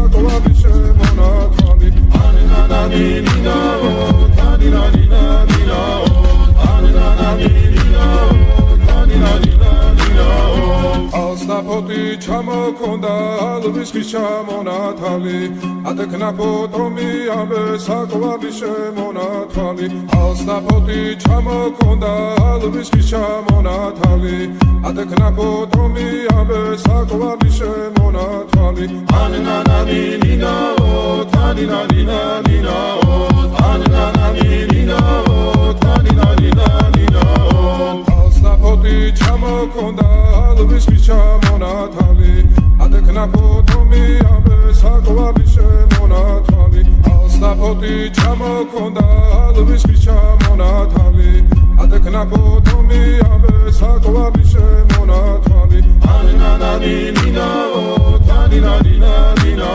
საკვარი შემონათვალი ანანანინინაო თანინანინანინაო ანანანინინაო თანინანინანინაო ალსნაფოთი ჩამოქონდა ალვისხის ჩამონათალი ადექნა ფოტომიამე საკვარი შემონათვალი ალსნაფოთი ჩამოქონდა ალვისხის ჩამონათალი ადექნა ფოტომიამე საკვარი შემონათვალი ანანანინინაო თანინანინანინაო ანანანინინაო თანინანინანინაო ალსნაფოთი ჩამოქონდა ალვისხის ჩამონათალი ადექნა ფოტომიამე საკვარი შემონათვალი ალსნაფოთი ჩამოქონდა ალვისხის ჩამონათალი ადექნა ფოტომიამე საკვარი შემონათვალი ანანანინინაო თანინანინანინაო